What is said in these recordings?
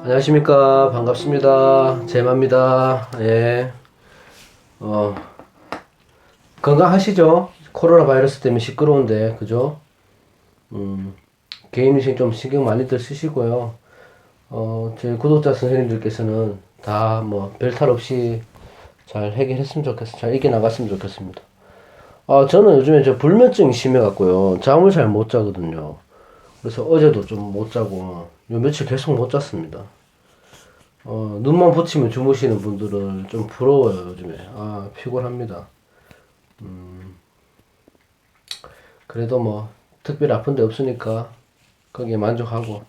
안녕하십니까. 반갑습니다. 제마입니다. 예. 어, 건강하시죠? 코로나 바이러스 때문에 시끄러운데, 그죠? 개인위생 좀 신경 많이들 쓰시고요. 저희 구독자 선생님들께서는 다 뭐 별탈 없이 잘 해결했으면 좋겠어요. 잘 이겨나갔으면 좋겠습니다. 저는 요즘에 불면증이 심해갖고요. 잠을 잘 못 자거든요. 그래서 어제도 좀 못 자고, 요 며칠 계속 못 잤습니다. 눈만 붙이면 주무시는 분들은 좀 부러워요, 요즘에. 피곤합니다. 그래도 뭐, 특별히 아픈 데 없으니까, 거기에 만족하고.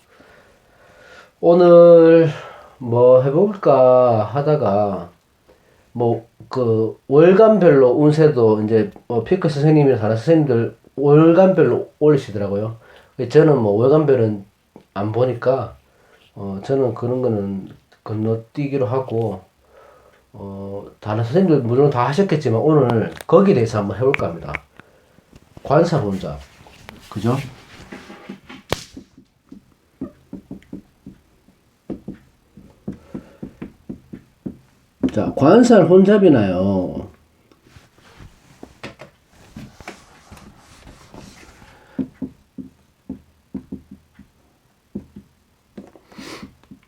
오늘, 뭐 해볼까 하다가, 뭐, 월간별로 운세도 이제, 피크 선생님이나 다른 선생님들 월간별로 올리시더라고요. 저는 뭐, 월간별은 안 보니까, 저는 그런 거는 건너뛰기로 하고, 다른 선생님들 물론 다 하셨겠지만, 오늘 거기에 대해서 한번 해볼까 합니다. 관사혼잡. 그죠? 자, 관살혼잡이나요.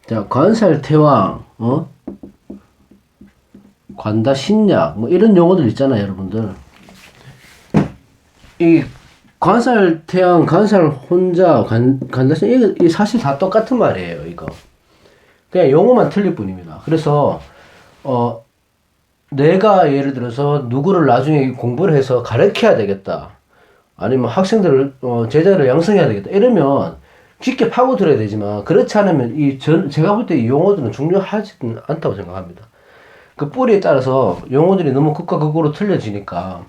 자, 관살태왕, 관다신약, 뭐 이런 용어들 있잖아요, 여러분들. 이 관살태왕, 관살혼잡, 관다신, 이게 사실 다 똑같은 말이에요, 이거. 그냥 용어만 틀릴 뿐입니다. 그래서, 내가 예를 들어서 누구를 나중에 공부를 해서 가르쳐야 되겠다. 아니면 학생들을, 제자를 양성해야 되겠다. 이러면 깊게 파고들어야 되지만, 그렇지 않으면 제가 볼 때 이 용어들은 중요하지 않다고 생각합니다. 그 뿌리에 따라서 용어들이 너무 극과 극으로 틀려지니까,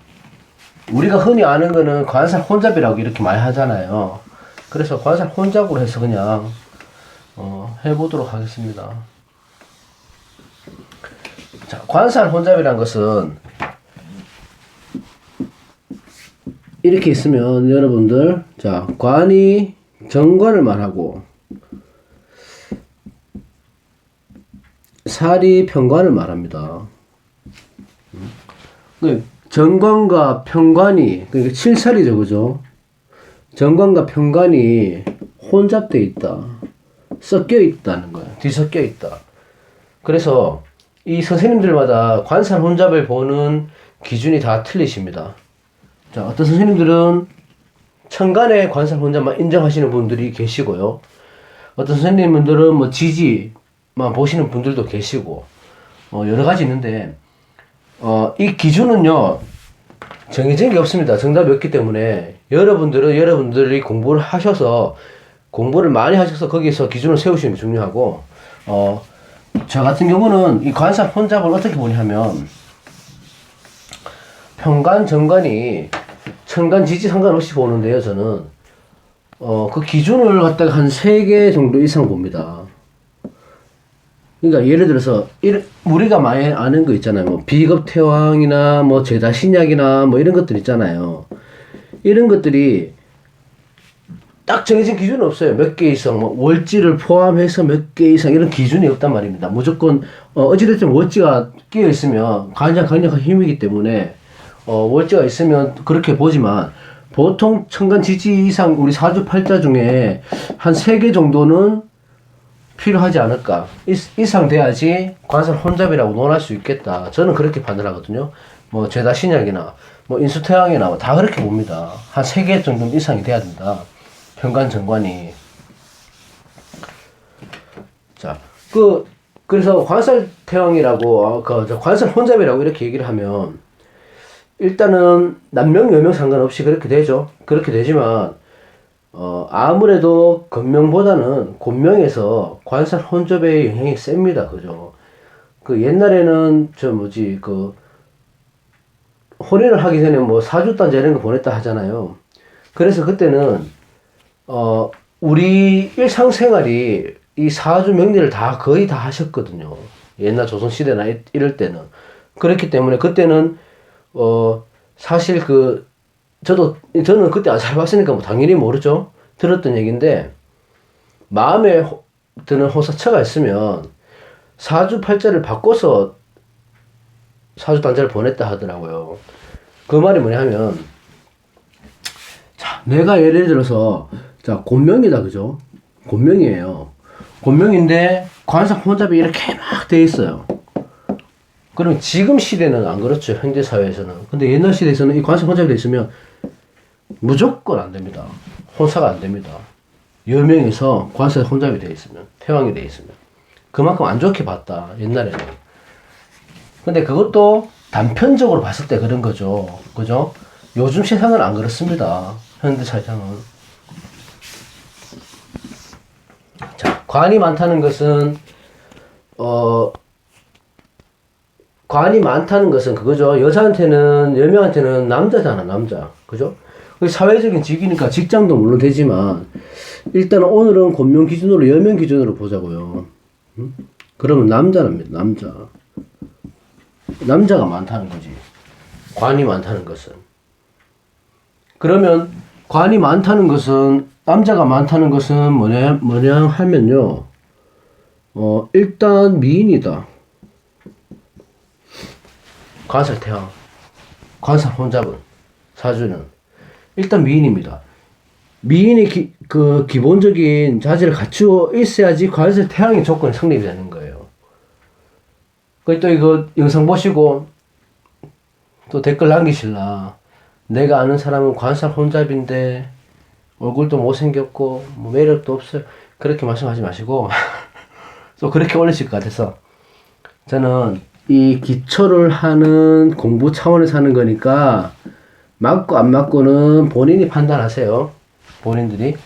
우리가 흔히 아는 거는 관살 혼잡이라고 이렇게 많이 하잖아요. 그래서 관살 혼잡으로 해서 그냥, 해보도록 하겠습니다. 자, 관살 혼잡이란 것은 이렇게 있으면 여러분들, 자, 관이 정관을 말하고 살이 편관을 말합니다. 정관과 편관이, 그러니까 칠살이죠, 그죠? 정관과 편관이 혼잡되어 있다. 섞여 있다는 거예요. 뒤섞여 있다. 그래서 이 선생님들마다 관살 혼잡을 보는 기준이 다 틀리십니다. 자, 어떤 선생님들은 천간의 관살 혼잡만 인정하시는 분들이 계시고요. 어떤 선생님들은 뭐 지지만 보시는 분들도 계시고, 여러 가지 있는데, 이 기준은요, 정해진 게 없습니다. 정답이 없기 때문에, 여러분들은 여러분들이 공부를 많이 하셔서 거기에서 기준을 세우시는 게 중요하고, 저 같은 경우는 이 관살 혼잡을 어떻게 보냐면, 편관, 정관이 천간, 지지 상관없이 보는데요, 저는. 그 기준을 갖다가 한 3개 정도 이상 봅니다. 그러니까 예를 들어서, 우리가 많이 아는 거 있잖아요. 뭐, 비겁태왕이나, 뭐, 제다신약이나, 뭐, 이런 것들 있잖아요. 이런 것들이 딱 정해진 기준은 없어요. 몇 개 이상, 뭐, 월지를 포함해서 몇 개 이상, 이런 기준이 없단 말입니다. 무조건, 어찌됐든 월지가 끼어있으면 가장 강력한 힘이기 때문에, 월지가 있으면 그렇게 보지만, 보통 천간 지지 이상 우리 사주팔자 중에 한 3개 정도는 필요하지 않을까. 이상 돼야지 관살 혼잡이라고 논할 수 있겠다. 저는 그렇게 판단하거든요. 뭐, 제다신약이나, 뭐, 인수태양이나, 다 그렇게 봅니다. 한 3개 정도 이상이 돼야 된다. 편관, 정관이. 자, 그래서 관살태왕이라고, 관살 혼잡이라고 이렇게 얘기를 하면, 일단은 남명, 여명 상관없이 그렇게 되죠. 그렇게 되지만, 아무래도 건명보다는 곤명에서 관살 혼접의 영향이 셉니다. 그죠? 옛날에는, 혼인을 하기 전에 뭐 사주단자 이런 거 보냈다 하잖아요. 그래서 그때는, 우리 일상생활이 이 사주 명리를 거의 다 하셨거든요. 옛날 조선시대나 이럴 때는. 그렇기 때문에 그때는, 사실 저는 그때 안 살봤으니까 뭐 당연히 모르죠. 들었던 얘기인데, 마음에 드는 호사처가 있으면 사주팔자를 바꿔서 사주단자를 보냈다 하더라고요. 그 말이 뭐냐 하면, 자, 내가 예를 들어서, 자, 곤명이다, 그죠? 곤명이에요. 곤명인데, 관상 혼잡이 이렇게 막 돼 있어요. 그럼 지금 시대는 안 그렇죠. 현대 사회에서는. 근데 옛날 시대에서는 이 관상 혼잡이 돼 있으면 무조건 안 됩니다. 혼사가 안 됩니다. 여명에서 관상 혼잡이 돼 있으면, 태왕이 돼 있으면. 그만큼 안 좋게 봤다, 옛날에는. 근데 그것도 단편적으로 봤을 때 그런 거죠. 그죠? 요즘 세상은 안 그렇습니다. 현대 세상은. 자, 관이 많다는 것은, 관이 많다는 것은 그거죠. 여자한테는, 여명한테는 남자잖아, 남자. 그죠? 사회적인 직이니까 직장도 물론 되지만, 일단 오늘은 곤명 기준으로, 여명 기준으로 보자고요. 그러면 남자랍니다, 남자. 남자가 많다는 거지. 관이 많다는 것은. 그러면 관이 많다는 것은, 남자가 많다는 것은 뭐냐 하면요. 일단 미인이다. 관살 태왕, 관살 혼잡은, 사주는. 일단 미인입니다. 미인이 그 기본적인 자질을 갖추어 있어야지 관살 태왕의 조건이 성립이 되는 거예요. 또 이거 영상 보시고 또 댓글 남기실라. 내가 아는 사람은 관살 혼잡인데 얼굴도 못생겼고 뭐 매력도 없어요. 그렇게 말씀하지 마시고 또 그렇게 올리실 것 같아서 저는 이 기초를 하는 공부 차원에서 하는 거니까 맞고 안 맞고는 본인이 판단하세요. 본인들이.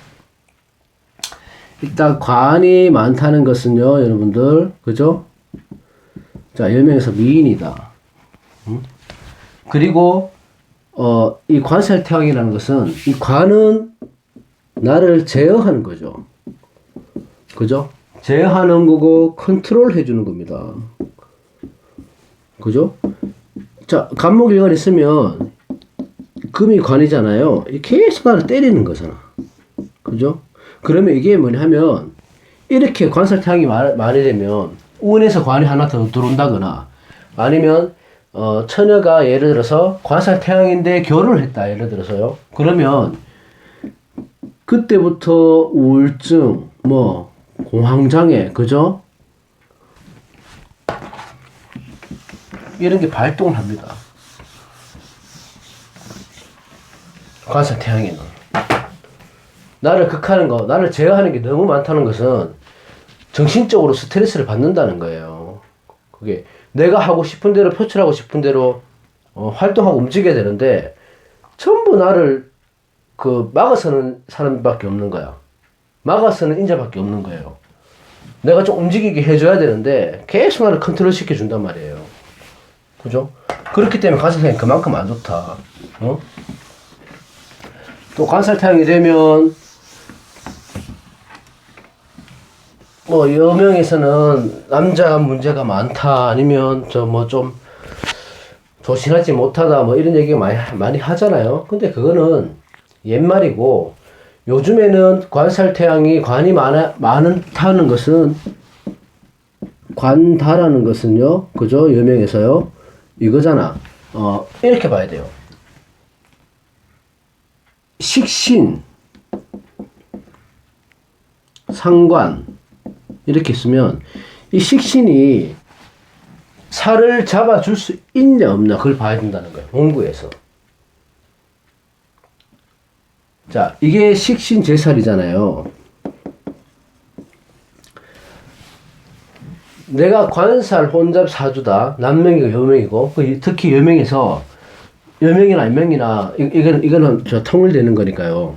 일단 관이 많다는 것은요, 여러분들, 그죠? 자, 여명에서 미인이다. 그리고 이 관살태왕이라는 것은 이 관은 나를 제어하는 거죠. 그죠? 제어하는 거고 컨트롤 해주는 겁니다. 그죠? 자, 간목일관 있으면 금이 관이잖아요. 계속 나를 때리는 거잖아. 그죠? 그러면 이게 뭐냐 하면 이렇게 관살태왕이 많이 되면 운에서 관이 하나 더 들어온다거나 아니면 처녀가 예를 들어서 관살태왕인데 결혼을 했다. 예를 들어서요. 그러면 그때부터 우울증, 뭐 공황장애, 그죠? 이런 게 발동을 합니다. 관살태왕에는 나를 극하는 거, 나를 제어하는 게 너무 많다는 것은 정신적으로 스트레스를 받는다는 거예요. 그게 내가 하고 싶은 대로 표출하고 싶은 대로 활동하고 움직여야 되는데 전부 나를 막아서는 사람밖에 없는 거야. 막아서는 인자밖에 없는 거예요. 내가 좀 움직이게 해줘야 되는데 계속 나를 컨트롤 시켜준단 말이에요. 그죠? 그렇기 때문에 관살태양이 그만큼 안 좋다. 또 관살태양이 되면 뭐 여명에서는 남자 문제가 많다 아니면 좀 조신하지 못하다 뭐 이런 얘기 많이 하잖아요. 근데 그거는 옛말이고 요즘에는 관살태양이 관이 많다는 것은 관다라는 것은요, 그죠? 여명에서요 이거잖아. 이렇게 봐야 돼요. 식신, 상관 이렇게 있으면 이 식신이 살을 잡아줄 수 있냐 없냐 그걸 봐야 된다는 거예요. 공부에서. 자, 이게 식신제살이잖아요. 내가 관살 혼잡 사주다. 남명이고 여명이고 특히 여명에서 여명이나 인명이나 이거는 통일되는 거니까요.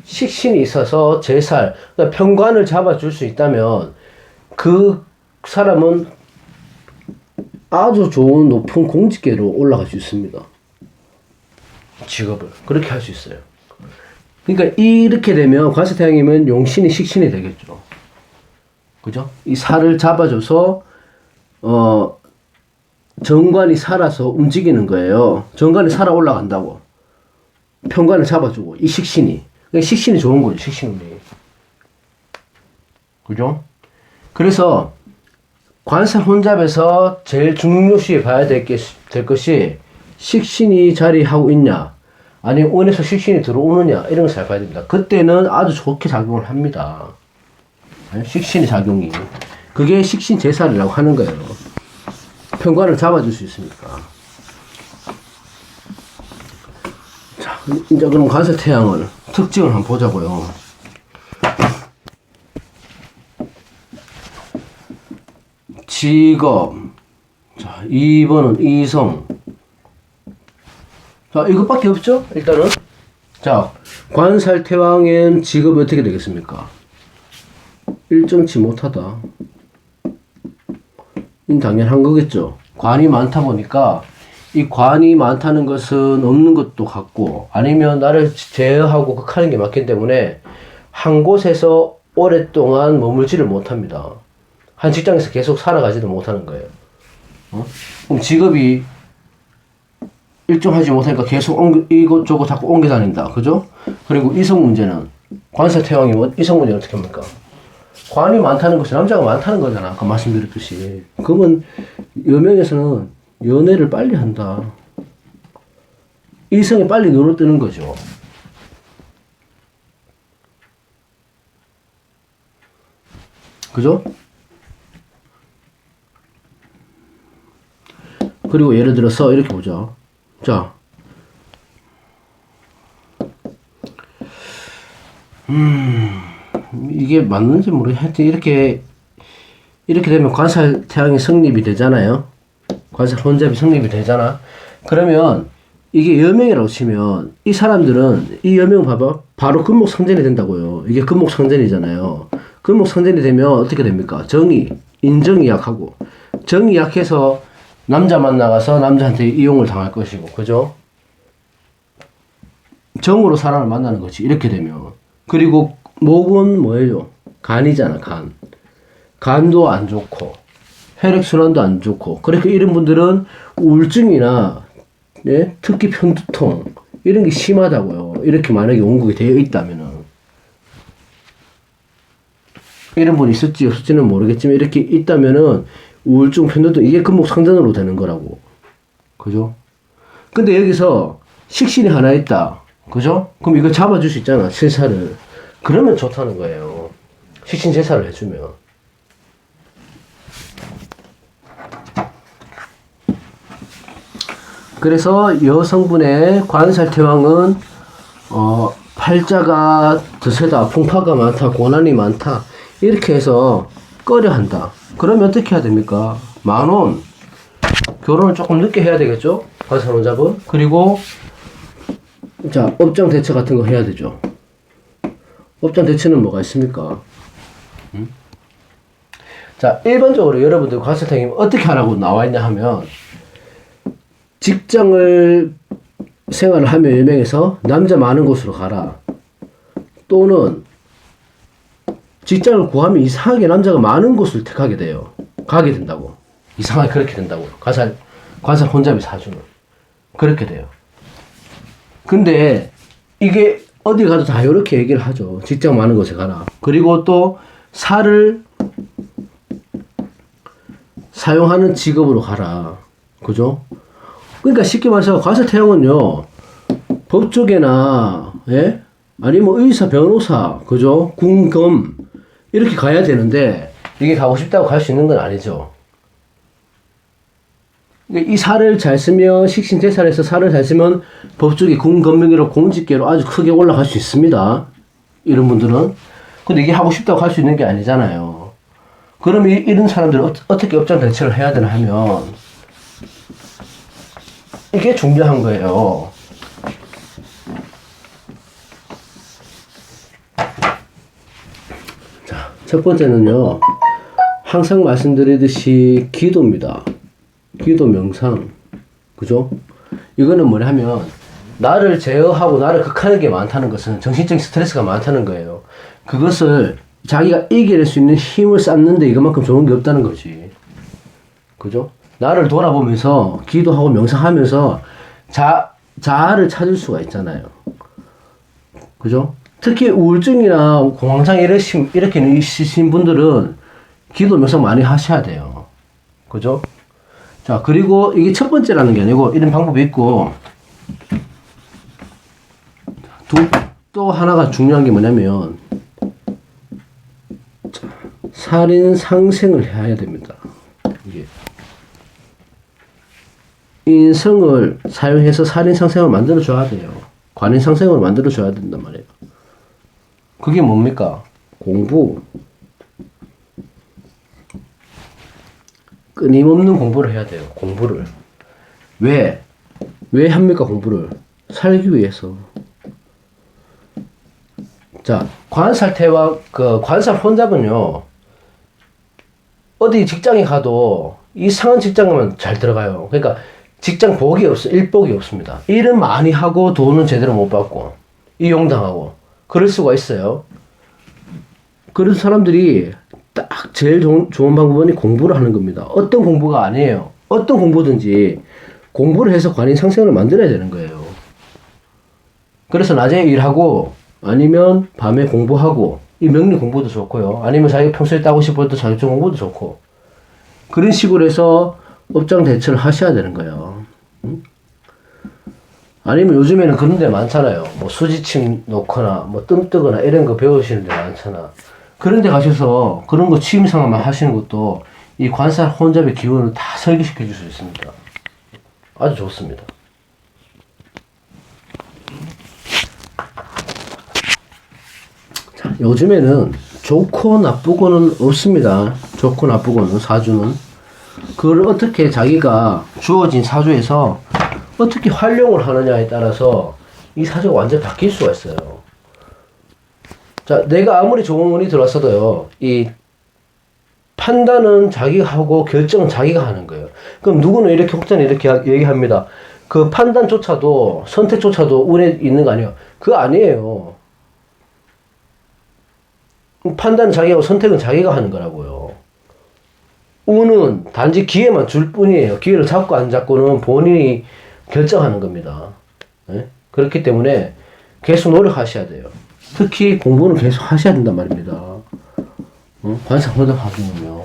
식신이 있어서 제살, 그러니까 편관을 잡아줄 수 있다면 그 사람은 아주 좋은 높은 공직계로 올라갈 수 있습니다. 직업을 그렇게 할 수 있어요. 그러니까 이렇게 되면 관살태양이면 용신이 식신이 되겠죠. 그죠? 이 살을 잡아줘서 정관이 살아서 움직이는 거예요. 정관이 살아 올라간다고. 편관을 잡아주고 이 식신이. 식신이 좋은 거죠. 식신운이. 그죠? 그래서 관살 혼잡에서 제일 중요시 봐야 될 것이 식신이 자리하고 있냐, 아니면 원에서 식신이 들어오느냐, 이런 걸 잘 봐야 됩니다. 그때는 아주 좋게 작용을 합니다. 식신의 작용이. 그게 식신 제살이라고 하는 거예요. 편관을 잡아줄 수 있으니까. 자, 이제 그럼 관살 태양을 특징을 한번 보자고요. 직업. 자, 2번은 이성. 자, 이것밖에 없죠? 일단은. 자, 관살태왕엔 직업이 어떻게 되겠습니까? 일정치 못하다. 당연한 거겠죠. 관이 많다 보니까 이 관이 많다는 것은 없는 것도 같고, 아니면 나를 제어하고 극하는 게 맞기 때문에 한 곳에서 오랫동안 머물지를 못합니다. 한 직장에서 계속 살아가지도 못하는 거예요. 그럼 직업이 일정하지 못하니까 계속 이것저것 자꾸 옮겨 다닌다. 그죠? 그리고 이성 문제는, 관살태왕이 이성 문제는 어떻게 합니까? 관이 많다는 것이 남자가 많다는 거잖아. 아까 말씀드렸듯이. 그러면 여명에서는 연애를 빨리 한다. 이성이 빨리 눈을 뜨는 거죠. 그죠? 그리고 예를 들어서 이렇게 보자. 자, 이게 맞는지 모르겠는데, 이렇게 되면 관살 태양이 성립이 되잖아요. 관살 혼잡이 성립이 되잖아. 그러면 이게 여명이라고 치면 이 사람들은 이 여명 봐봐. 바로 금목 성전이 된다고요. 이게 금목 성전이잖아요. 금목 성전이 되면 어떻게 됩니까? 정이, 인정이 약하고, 정이 약해서 남자 만나가서 남자한테 이용을 당할 것이고, 그죠? 정으로 사람을 만나는 거지, 이렇게 되면. 그리고 목은 뭐예요? 간이잖아, 간. 간도 안 좋고, 혈액순환도 안 좋고, 그렇게 이런 분들은 우울증이나, 예? 특히 편두통, 이런 게 심하다고요. 이렇게 만약에 원국이 되어 있다면은. 이런 분이 있을지 없을지는 모르겠지만, 이렇게 있다면은, 우울증, 편두통, 이게 금목 상전으로 되는 거라고. 그죠? 근데 여기서 식신이 하나 있다. 그죠? 그럼 이거 잡아줄 수 있잖아, 제사를. 그러면 좋다는 거예요. 식신 제사를 해주면. 그래서 여성분의 관살태왕은 팔자가 드세다, 풍파가 많다, 고난이 많다, 이렇게 해서 꺼려한다. 그러면 어떻게 해야 됩니까? 만원. 결혼을 조금 늦게 해야 되겠죠? 관살혼잡은. 그리고 자, 업장 대처 같은 거 해야 되죠. 업장 대처는 뭐가 있습니까? 자, 일반적으로 여러분들 관살태왕이 어떻게 하라고 나와 있냐 하면, 직장을 생활을 하며 여명에서 남자 많은 곳으로 가라. 또는 직장을 구하면 이상하게 남자가 많은 곳을 택하게 돼요. 가게 된다고. 이상하게 그렇게 된다고. 관살 혼잡이 사주는. 그렇게 돼요. 근데 이게 어디 가도 다 이렇게 얘기를 하죠. 직장 많은 곳에 가라. 그리고 또 살을 사용하는 직업으로 가라. 그죠? 그러니까 쉽게 말해서 관살태왕은요, 법조계나, 예? 아니면 의사, 변호사, 그죠? 군검, 이렇게 가야 되는데, 이게 가고 싶다고 갈 수 있는 건 아니죠. 이 살을 잘 쓰면, 식신제살에서 살을 잘 쓰면, 법조계, 군검명계로, 공직계로 아주 크게 올라갈 수 있습니다. 이런 분들은. 근데 이게 하고 싶다고 갈 수 있는 게 아니잖아요. 그러면 이런 사람들은 어떻게 업장 대처를 해야 되나 하면, 이게 중요한 거예요. 자, 첫 번째는요, 항상 말씀드리듯이 기도입니다. 기도, 명상. 그죠? 이거는 뭐냐 하면, 나를 제어하고 나를 극하는 게 많다는 것은 정신적인 스트레스가 많다는 거예요. 그것을 자기가 이겨낼 수 있는 힘을 쌓는데 이것만큼 좋은 게 없다는 거지. 그죠? 나를 돌아보면서 기도하고 명상하면서 자아를 찾을 수가 있잖아요. 그죠? 특히 우울증이나 공황장 이렇게 있으신 분들은 기도 명상 많이 하셔야 돼요. 그죠? 자, 그리고 이게 첫 번째라는 게 아니고 이런 방법이 있고, 또 하나가 중요한 게 뭐냐면, 살인 상생을 해야 됩니다. 이게. 인성을 사용해서 살인 상생을 만들어 줘야 돼요. 관인 상생을 만들어 줘야 된단 말이에요. 그게 뭡니까? 공부. 끊임없는 공부를 해야 돼요. 공부를. 왜 합니까? 공부를. 살기 위해서. 자, 관살태와 그 관살 혼잡은요, 어디 직장에 가도 이상한 직장만 잘 들어가요. 그러니까 직장 복이 없어, 일복이 없습니다. 일은 많이 하고 돈은 제대로 못 받고 이용당하고 그럴 수가 있어요. 그런 사람들이 딱 제일 좋은 방법은 공부를 하는 겁니다. 어떤 공부가 아니에요. 어떤 공부든지 공부를 해서 관인 상생을 만들어야 되는 거예요. 그래서 낮에 일하고 아니면 밤에 공부하고, 이 명리 공부도 좋고요. 아니면 자기가 평소에 따고 싶어도 자격증 공부도 좋고, 그런 식으로 해서 업장 대처를 하셔야 되는 거예요. 아니면 요즘에는 그런 데 많잖아요. 뭐 수지침 놓거나 뭐 뜸 뜨거나 이런 거 배우시는 데 많잖아. 그런 데 가셔서 그런 거 취미생활만 하시는 것도 이 관살 혼잡의 기운을 다 설계시켜 줄 수 있습니다. 아주 좋습니다. 자, 요즘에는 좋고 나쁘고는 없습니다. 좋고 나쁘고는, 사주는. 그걸 어떻게 자기가 주어진 사주에서 어떻게 활용을 하느냐에 따라서 이 사주가 완전히 바뀔 수가 있어요. 자, 내가 아무리 좋은 운이 들어왔어도요, 이 판단은 자기가 하고 결정은 자기가 하는 거예요. 그럼 누구는 이렇게 혹자는 이렇게 얘기합니다. 그 판단조차도, 선택조차도 운에 있는 거 아니에요? 그거 아니에요. 판단은 자기가 하고 선택은 자기가 하는 거라고요. 운은 단지 기회만 줄 뿐이에요. 기회를 잡고 안 잡고는 본인이 결정하는 겁니다. 네? 그렇기 때문에 계속 노력하셔야 돼요. 특히 공부는 계속 하셔야 된단 말입니다. 관상 혼잡하시면요.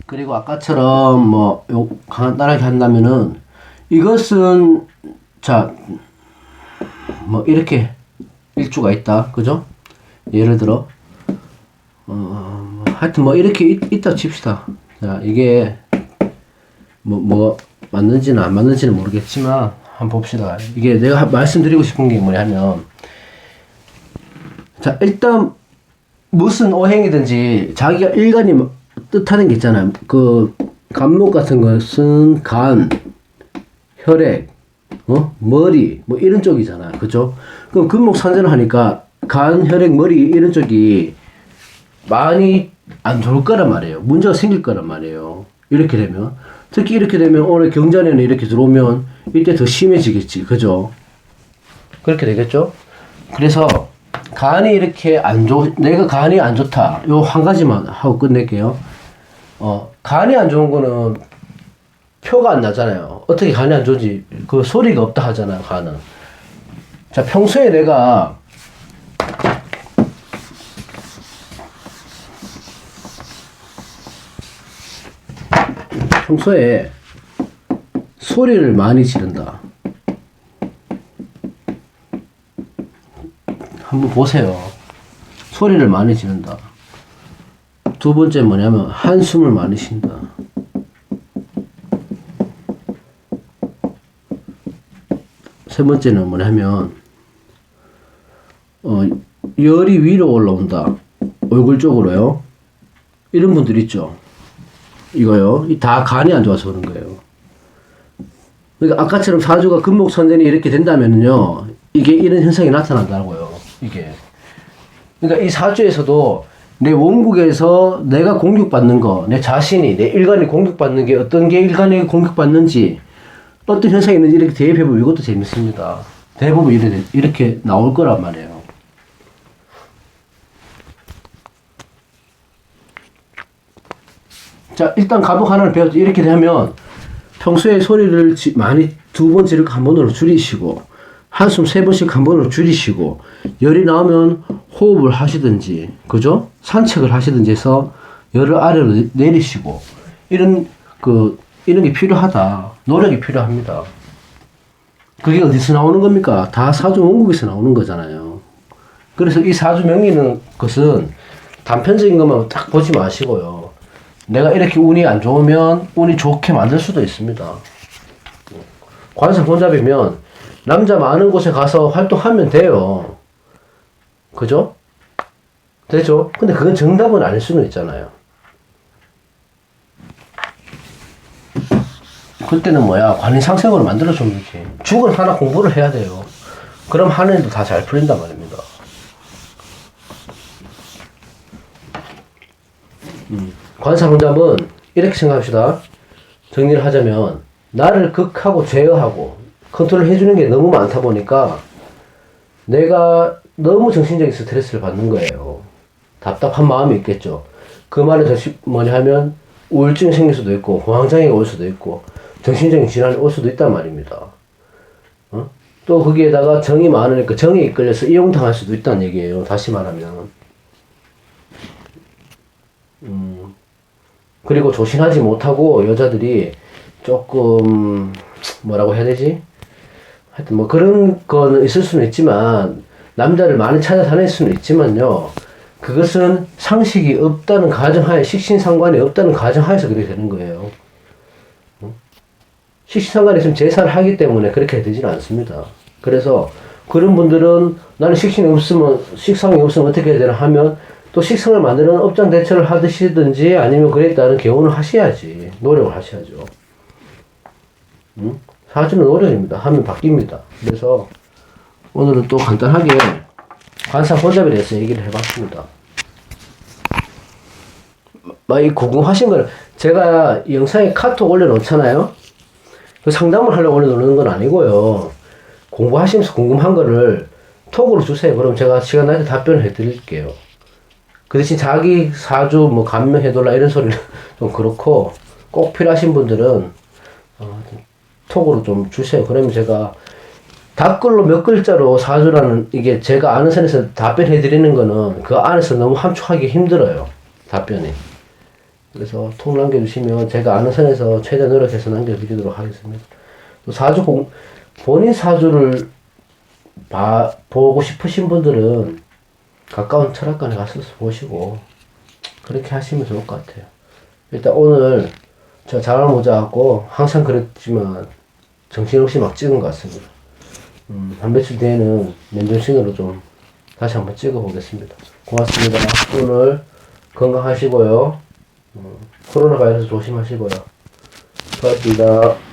그리고 아까처럼 뭐 간단하게 한다면은, 이것은 자 뭐 이렇게 일주가 있다, 그죠? 예를 들어 하여튼 뭐 이렇게 있다 칩시다. 자, 이게 뭐 맞는지는 안 맞는지는 모르겠지만 한번 봅시다. 이게 내가 말씀드리고 싶은 게 뭐냐면, 자, 일단 무슨 오행이든지 자기가 일간이 뜻하는 게 있잖아요. 그 간목 같은 것은 간, 혈액, 머리 뭐 이런 쪽이잖아, 그죠? 그럼 금목 산전을 하니까 간, 혈액, 머리 이런 쪽이 많이 안 좋을 거란 말이에요. 문제가 생길 거란 말이에요. 이렇게 되면, 특히 이렇게 되면 오늘 경자년에 이렇게 들어오면 이때 더 심해지겠지, 그죠? 그렇게 되겠죠? 그래서 간이 이렇게 내가 간이 안 좋다, 요 한 가지만 하고 끝낼게요. 간이 안 좋은 거는 표가 안 나잖아요. 어떻게 간이 안 좋은지, 그 소리가 없다 하잖아요, 간은. 자, 평소에 내가 소리를 많이 지른다. 한번 보세요. 소리를 많이 지른다. 두 번째 뭐냐면 한숨을 많이 쉰다. 세 번째는 뭐냐면 열이 위로 올라온다. 얼굴 쪽으로요. 이런 분들 있죠. 이거요. 다 간이 안 좋아서 그런 거예요. 그러니까 아까처럼 사주가 금목선전이 이렇게 된다면요, 이게 이런 현상이 나타난다고요. 이게. 그러니까 이 사주에서도 내 원국에서 내가 공격받는 거, 내 자신이, 내 일간이 공격받는 게 어떤 게 일간이 공격받는지, 어떤 현상이 있는지 이렇게 대입해보면 이것도 재밌습니다. 대부분 이렇게 나올 거란 말이에요. 자, 일단 가독 하나를 배웠죠. 이렇게 되면 평소에 소리를 많이 2번 지르고 한 번으로 줄이시고 한숨 3번씩 한 번으로 줄이시고 열이 나오면 호흡을 하시든지 그죠? 산책을 하시든지 해서 열을 아래로 내리시고 이런 게 필요하다. 노력이 필요합니다. 그게 어디서 나오는 겁니까? 다 사주 원국에서 나오는 거잖아요. 그래서 이 사주 명리는 것은 단편적인 것만 딱 보지 마시고요. 내가 이렇게 운이 안 좋으면 운이 좋게 만들 수도 있습니다. 관상 혼잡이면 남자 많은 곳에 가서 활동하면 돼요. 그죠? 되죠? 근데 그건 정답은 아닐 수는 있잖아요. 그때는 관리상생으로 만들어주면 되지. 죽은 하나 공부를 해야 돼요. 그럼 하늘도 다 잘 풀린단 말입니다. 관상혼잡은 이렇게 생각합시다. 정리를 하자면 나를 극하고 제어하고 컨트롤 해주는 게 너무 많다 보니까 내가 너무 정신적인 스트레스를 받는 거예요. 답답한 마음이 있겠죠. 그 말은 뭐냐 하면 우울증이 생길 수도 있고 공황장애가 올 수도 있고 정신적인 질환이 올 수도 있단 말입니다. 또 거기에다가 정이 많으니까 정에 이끌려서 이용당할 수도 있다는 얘기예요. 다시 말하면. 그리고 조신하지 못하고 여자들이 조금 뭐라고 해야 되지? 하여튼 뭐 그런 거는 있을 수는 있지만 남자를 많이 찾아다닐 수는 있지만요. 그것은 상식이 없다는 가정하에 식신상관이 없다는 가정하에서 그렇게 되는 거예요. 식신상관이 있으면 제사를 하기 때문에 그렇게 되지는 않습니다. 그래서 그런 분들은 나는 식신이 없으면 식상이 없으면 어떻게 해야 되나 하면 또 식성을 만드는 업장 대처를 하시든지 아니면 그에 따른 개운을 하셔야지. 노력을 하셔야죠. 사주는 노력입니다. 하면 바뀝니다. 그래서 오늘은 또 간단하게 관상 혼잡에 대해서 얘기를 해봤습니다. 이 궁금하신 걸 제가 영상에 카톡 올려놓잖아요. 그 상담을 하려고 올려놓는 건 아니고요. 공부하시면서 궁금한 거를 톡으로 주세요. 그럼 제가 시간 날 때 답변을 해드릴게요. 그 대신 자기 사주 감명해달라 이런 소리는 좀 그렇고 꼭 필요하신 분들은 톡으로 좀 주세요. 그러면 제가 답글로 몇 글자로 사주라는 이게 제가 아는 선에서 답변해드리는 거는 그 안에서 너무 함축하기 힘들어요. 답변이. 그래서 톡 남겨주시면 제가 아는 선에서 최대한 노력해서 남겨드리도록 하겠습니다. 또 본인 사주를 보고 싶으신 분들은 가까운 철학관에 가서 보시고 그렇게 하시면 좋을 것 같아요. 일단 오늘 제가 자갈 모자하고 항상 그랬지만 정신없이 막 찍은 것 같습니다. 한 며칠 뒤에는 맨정신으로 좀 다시 한번 찍어 보겠습니다. 고맙습니다. 오늘 건강하시고요. 코로나 바이러스 조심하시고요. 고맙습니다.